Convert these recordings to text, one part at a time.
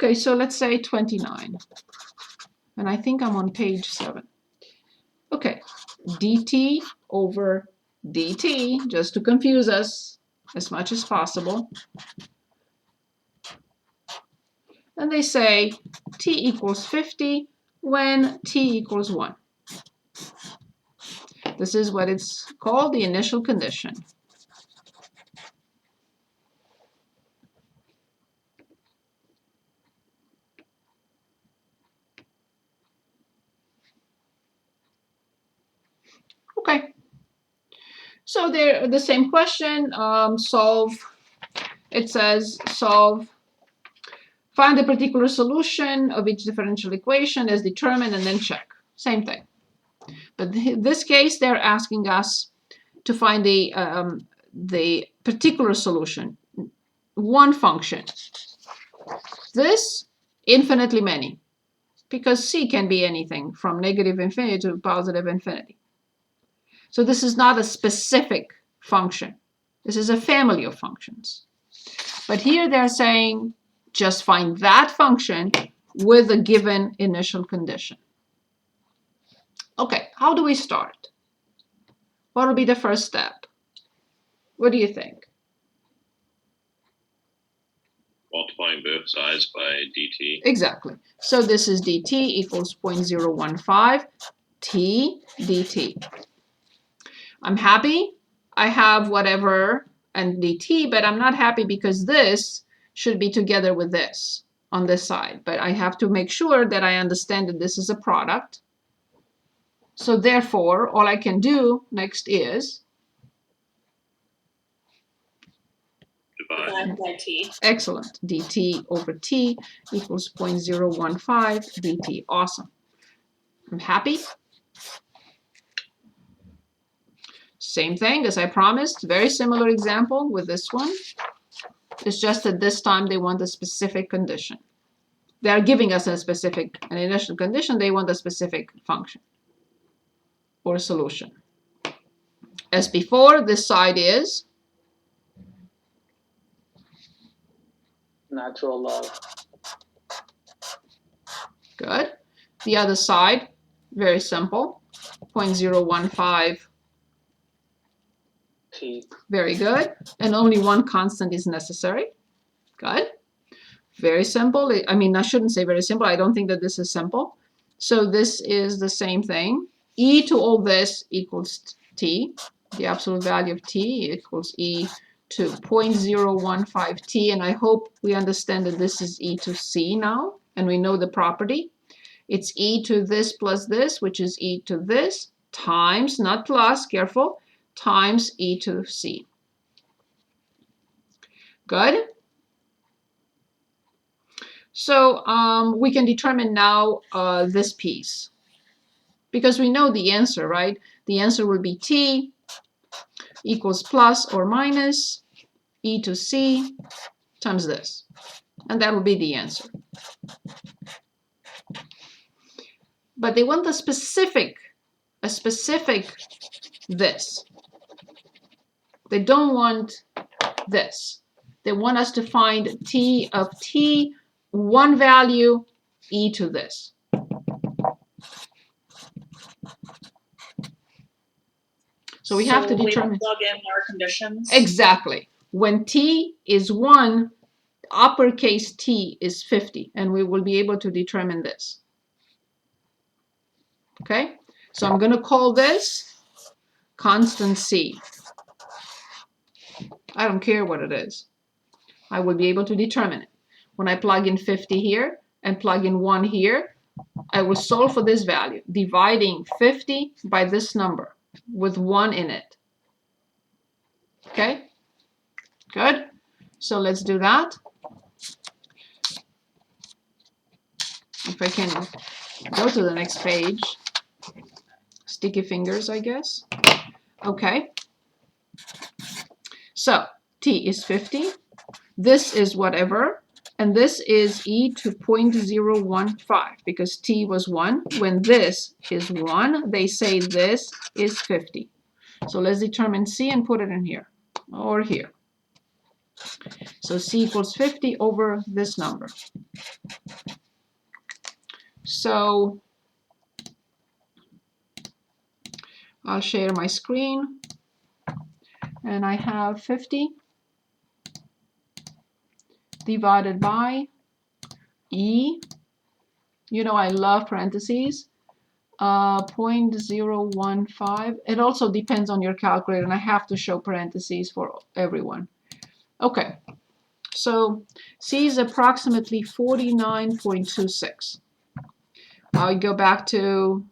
Okay, so let's say 29. And I think I'm on page 7. Okay, dt over dt, just to confuse us as much as possible. And they say t equals 50 when t equals 1. This is what it's called, the initial condition. Okay, so they're the same question, solve, it says solve, find the particular solution of each differential equation as determined and then check. Same thing. But in this case, they're asking us to find the particular solution, one function. This, infinitely many, because c can be anything from negative infinity to positive infinity. So this is not a specific function. This is a family of functions. But here they're saying just find that function with a given initial condition. Okay, how do we start? What will be the first step? What do you think? Multiplying both sides by dt. Exactly. So this is dt equals 0.015 t dt. I'm happy. I have whatever and dt, but I'm not happy because this should be together with this on this side. But I have to make sure that I understand that this is a product. So therefore, all I can do next is Divide by t. Excellent. dt over t equals 0.015 dt. Awesome. I'm happy. Same thing as I promised. Very similar example with this one. It's just that this time they want a specific condition. They are giving us an initial condition. They want a specific function or solution. As before, this side is natural log. good. The other side, very simple, 0.015 t. Very good. And only one constant is necessary. Good. Very simple. I mean, I shouldn't say very simple. I don't think that this is simple. So this is the same thing. E to all this equals t. The absolute value of t equals e to 0.015 t. And I hope we understand that this is e to c now. And we know the property. It's e to this plus this, which is e to this, times, not plus, careful, times e to c. Good. So we can determine now this piece because we know the answer, right? The answer will be t equals plus or minus e to c times this. And that will be the answer. But they want a specific this. They don't want this. They want us to find t of t, one value, e to this. So we have to determine. We plug in our conditions. Exactly. When t is 1, uppercase T is 50, and we will be able to determine this. Okay? So I'm going to call this constant C. I don't care what it is. I will be able to determine it. When I plug in 50 here and plug in 1 here, I will solve for this value, dividing 50 by this number with 1 in it. Okay? Good. So let's do that. If I can go to the next page. Sticky fingers, I guess. Okay. So T is 50. This is whatever. And this is e to 0.015 because t was 1. When this is 1, they say this is 50. So let's determine c and put it in here or here. So c equals 50 over this number. So I'll share my screen, and I have 50 divided by E. You know, I love parentheses. 0.015. It also depends on your calculator, and I have to show parentheses for everyone. Okay, so C is approximately 49.26. I'll go back to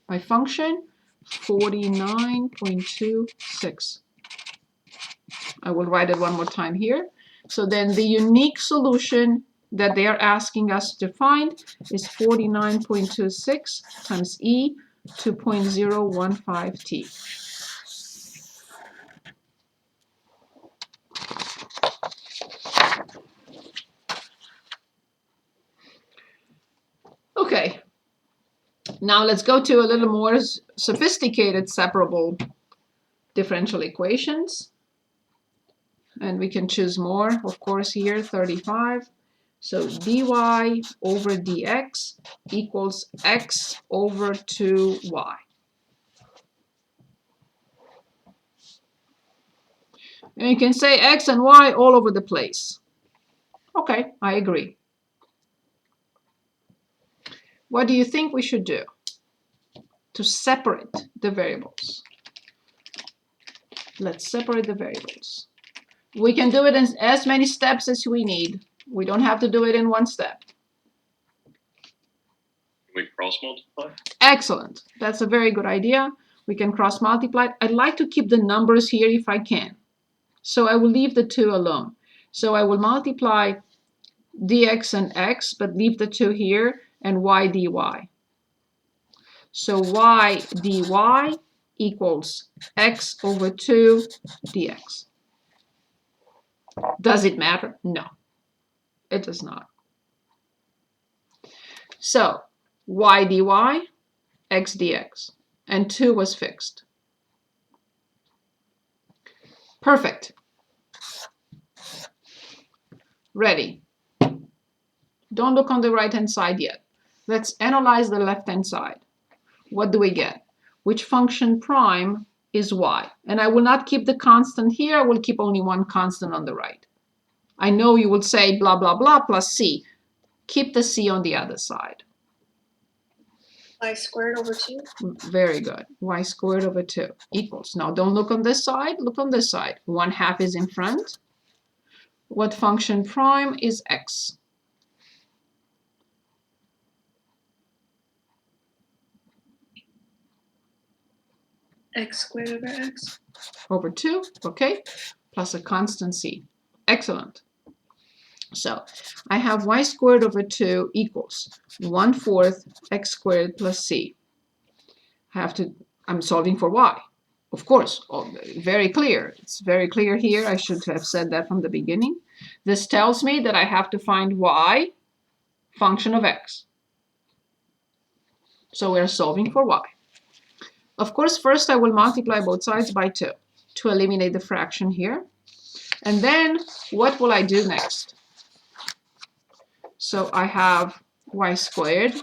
my function, 49.26. I will write it one more time here. So then the unique solution that they are asking us to find is 49.26 times E to 0.015t. Okay, now let's go to a little more sophisticated separable differential equations. And we can choose more, of course, here, 35. So dy over dx equals x over 2y. And you can say x and y all over the place. Okay, I agree. What do you think we should do to separate the variables? Let's separate the variables. We can do it in as many steps as we need. We don't have to do it in one step. Can we cross multiply? Excellent. That's a very good idea. We can cross multiply. I'd like to keep the numbers here if I can. So I will leave the 2 alone. So I will multiply dx and x, but leave the 2 here, and y dy. So y dy equals x over 2 dx. Does it matter? No, it does not. So y dy, x dx, and 2 was fixed. Perfect. Ready. Don't look on the right-hand side yet. Let's analyze the left-hand side. What do we get? Which function prime is y? And I will not keep the constant here. I will keep only one constant on the right. I know you will say blah, blah, blah plus c. Keep the c on the other side. Y squared over 2. Very good. Y squared over 2 equals. Now don't look on this side. Look on this side. 1/2 is in front. What function prime is x? X squared over x. Over 2, okay, plus a constant c. Excellent. So I have y squared over 2 equals 1/4 x squared plus c. I'm solving for y. Of course, very clear. It's very clear here. I should have said that from the beginning. This tells me that I have to find y, function of x. So we're solving for y. Of course, first I will multiply both sides by 2 to eliminate the fraction here. And then what will I do next? So I have y squared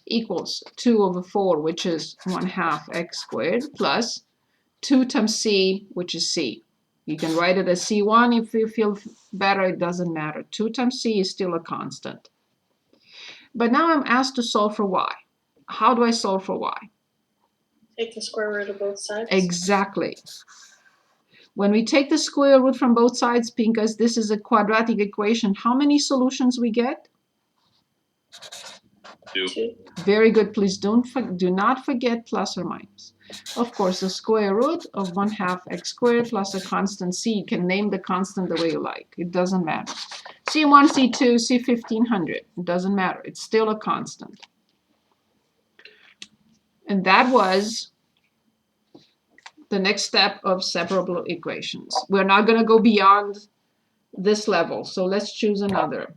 equals 2 over 4, which is 1/2 x squared, plus 2 times c, which is c. You can write it as c1 if you feel better. It doesn't matter. 2 times c is still a constant. But now I'm asked to solve for y. How do I solve for y? Take the square root of both sides. Exactly. When we take the square root from both sides, because this is a quadratic equation, how many solutions we get? 2. Very good. Please do not forget plus or minus. Of course, the square root of 1/2 x squared plus a constant c. You can name the constant the way you like. It doesn't matter. C1, C2, C1500. It doesn't matter. It's still a constant. And that was the next step of separable equations. We're not going to go beyond this level, so let's choose another.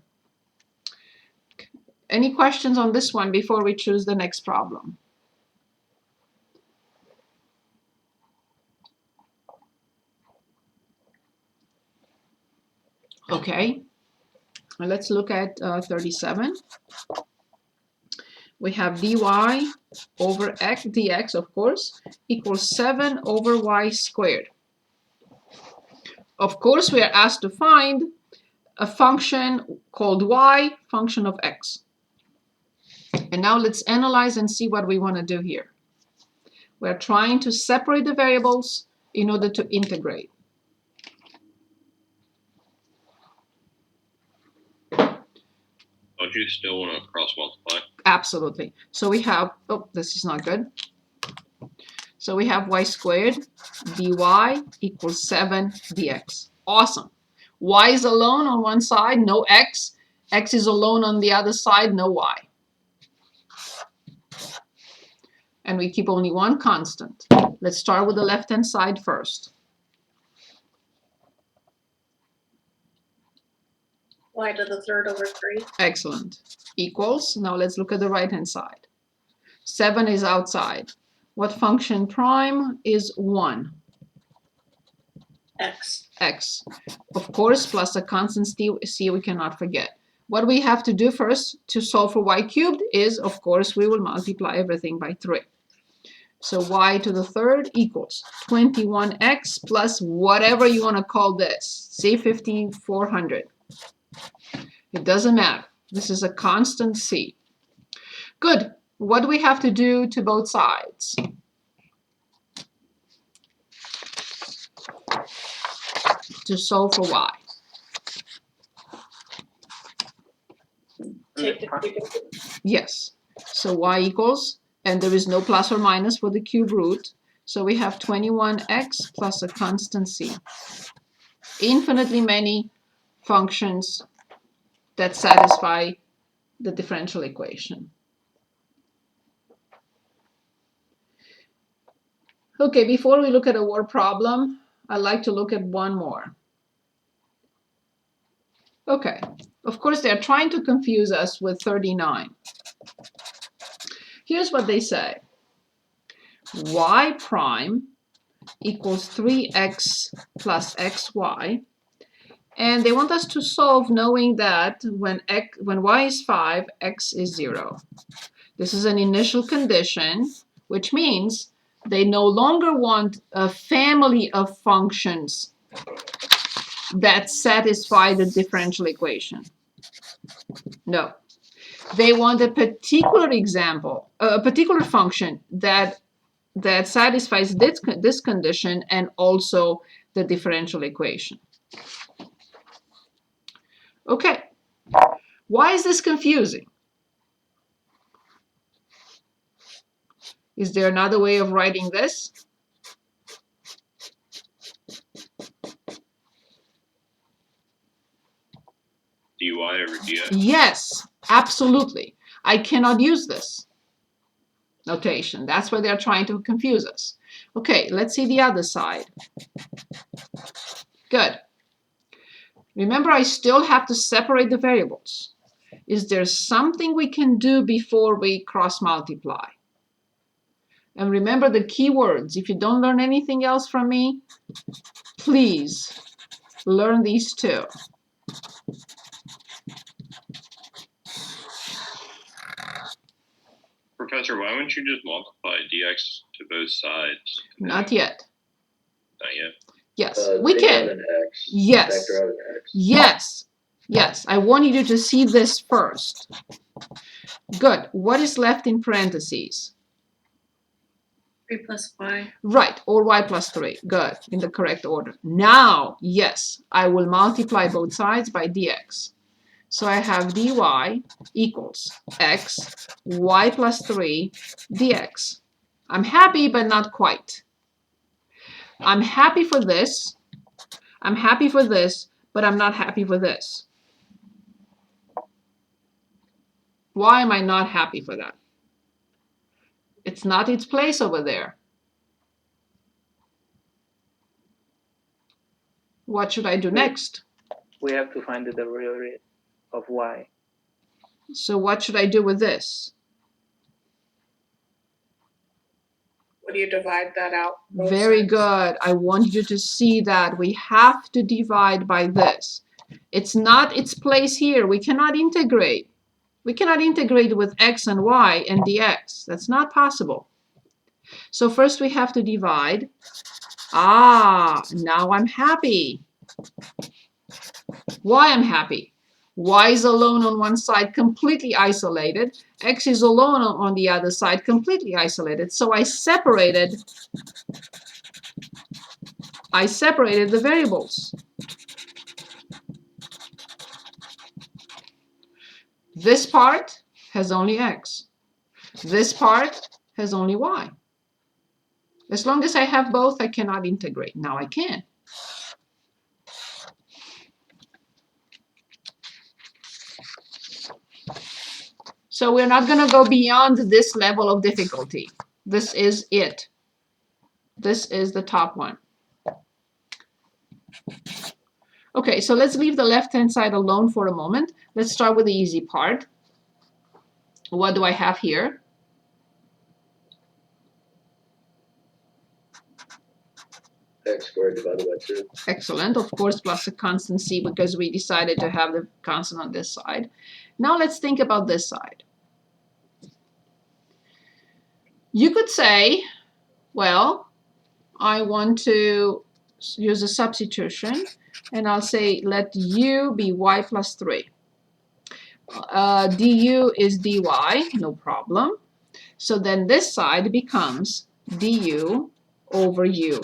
Any questions on this one before we choose the next problem? Okay, let's look at 37. We have dy over x, dx, of course, equals 7 over y squared. Of course, we are asked to find a function called y, function of x. And now let's analyze and see what we want to do here. We're trying to separate the variables in order to integrate. Don't you still want to cross multiply? Absolutely. So we have, oh, this is not good. So we have y squared dy equals 7 dx. Awesome. Y is alone on one side, no x. X is alone on the other side, no y. And we keep only one constant. Let's start with the left-hand side first. Y to the third over 3. Excellent. Equals, now let's look at the right-hand side. 7 is outside. What function prime is 1? X. X. Of course, plus a constant c we cannot forget. What we have to do first to solve for y cubed is, of course, we will multiply everything by 3. So y to the third equals 21x plus whatever you want to call this. Say 5400. It doesn't matter. This is a constant c. Good. What do we have to do to both sides? To solve for y. Take the cube. Yes. So y equals, and there is no plus or minus for the cube root. So we have 21x plus a constant c. Infinitely many functions that satisfy the differential equation. Okay, before we look at a word problem, I'd like to look at one more. Okay, of course, they're trying to confuse us with 39. Here's what they say. Y prime equals 3x plus xy. And they want us to solve knowing that when y is 5, x is 0. This is an initial condition, which means they no longer want a family of functions that satisfy the differential equation. No. They want a particular example, a particular function that satisfies this condition and also the differential equation. Okay. Why is this confusing? Is there another way of writing this? dy over dx. Yes, absolutely. I cannot use this notation. That's why they're trying to confuse us. Okay, let's see the other side. Good. Remember, I still have to separate the variables. Is there something we can do before we cross multiply? And remember the keywords. If you don't learn anything else from me, please learn these two. Professor, why wouldn't you just multiply dx to both sides? Not yet. Not yet. Yes, we can. Yes. Yes. Yes. I want you to see this first. Good. What is left in parentheses? 3 plus y. Right, or y plus 3. Good, in the correct order. Now, yes, I will multiply both sides by dx. So I have dy equals x, y plus 3 dx. I'm happy, but not quite. I'm happy for this. I'm happy for this, but I'm not happy for this. Why am I not happy for that? It's not its place over there. What should I do next? We have to find the derivative of y. So what should I do with this? What do you divide that out? Both Very sides? good. I want you to see that we have to divide by this. It's not its place here. We cannot integrate. We cannot integrate with x and y and dx. That's not possible. So first we have to divide. Ah, now I'm happy. Why I'm happy? Y is alone on one side, completely isolated. X is alone on the other side, completely isolated. So I separated the variables. This part has only x. This part has only y. As long as I have both, I cannot integrate. Now I can. So we're not going to go beyond this level of difficulty. This is it. This is the top one. Okay, so let's leave the left-hand side alone for a moment. Let's start with the easy part. What do I have here? X squared divided by 2. Excellent, of course, plus a constant c because we decided to have the constant on this side. Now let's think about this side. You could say, well, I want to use a substitution, and I'll say let u be y plus 3. Du is dy, no problem. So then this side becomes du over u.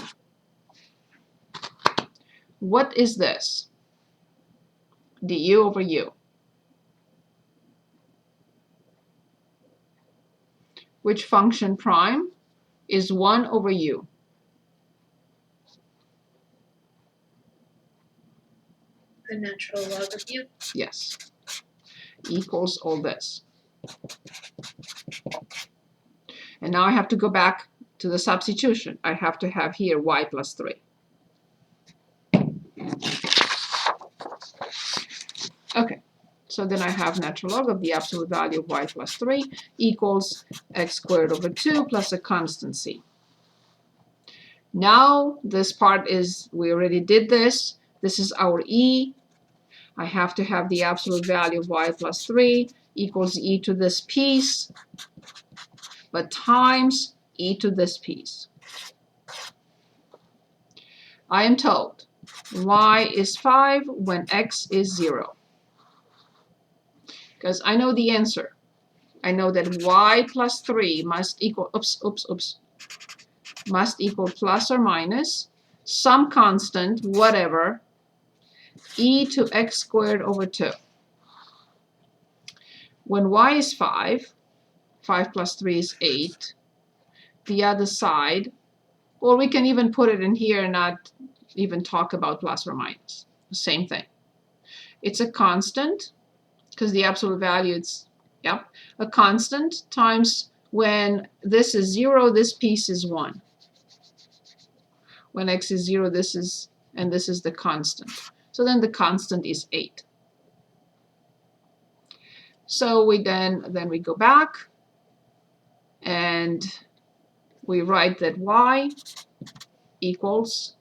What is this? Du over u. Which function prime is 1 over u? The natural log of u. Yes. Equals all this. And now I have to go back to the substitution. I have to have here y plus 3. Okay, so then I have natural log of the absolute value of y plus 3 equals x squared over 2 plus a constant c. Now this part is, we already did this. This is our e. I have to have the absolute value of y plus 3 equals e to this piece, but times e to this piece. I am told y is 5 when x is 0. Because I know the answer. I know that y plus 3 must equal, must equal plus or minus some constant, whatever, e to x squared over 2. When y is 5, 5 plus 3 is 8. The other side, or we can even put it in here and not even talk about plus or minus. The same thing. It's a constant, because the absolute value is, yep, a constant times when this is 0, this piece is 1. When x is 0, this is, and this is the constant. So then the constant is 8. So we then we go back and we write that y equals,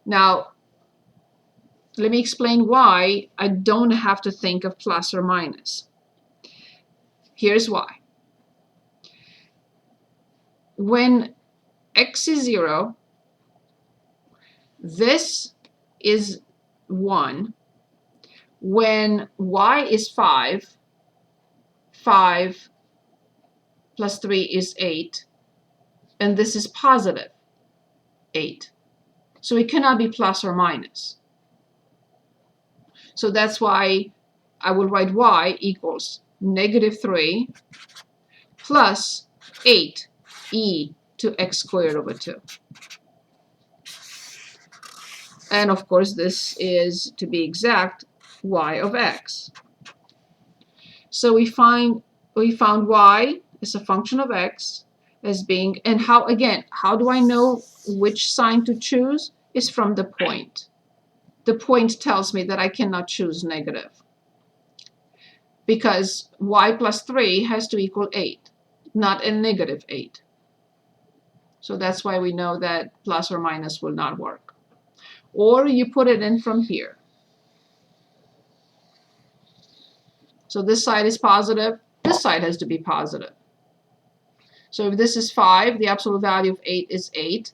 now let me explain why I don't have to think of plus or minus. Here's why. When x is 0, this is 1. When y is 5, 5 plus 3 is 8, and this is positive 8. So it cannot be plus or minus. So that's why I will write y equals negative 3 plus 8 e to x squared over 2. And of course, this is, to be exact, y of x. So we found y as a function of x as being, and how, again, how do I know which sign to choose? Is from the point. The point tells me that I cannot choose negative, because y plus 3 has to equal 8, not a negative 8. So that's why we know that plus or minus will not work. Or you put it in from here. So this side is positive, this side has to be positive. So if this is 5, the absolute value of 8 is 8,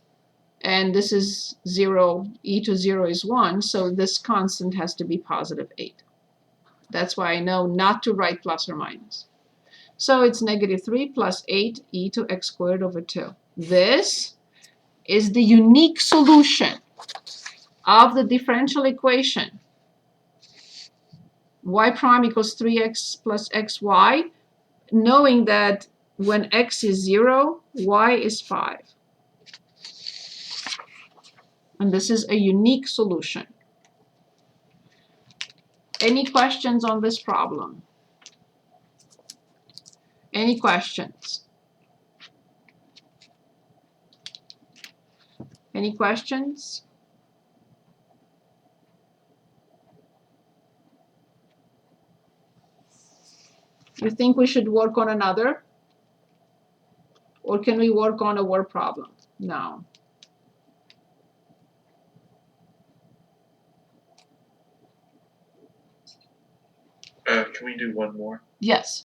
and this is 0, e to 0 is 1, so this constant has to be positive 8. That's why I know not to write plus or minus. So it's negative 3 plus 8 e to x squared over 2. This is the unique solution of the differential equation. Y prime equals 3x plus xy, knowing that when x is 0, y is 5. And this is a unique solution. Any questions on this problem? Any questions? Any questions? You think we should work on another? Or can we work on a word problem? No. Can we do one more? Yes.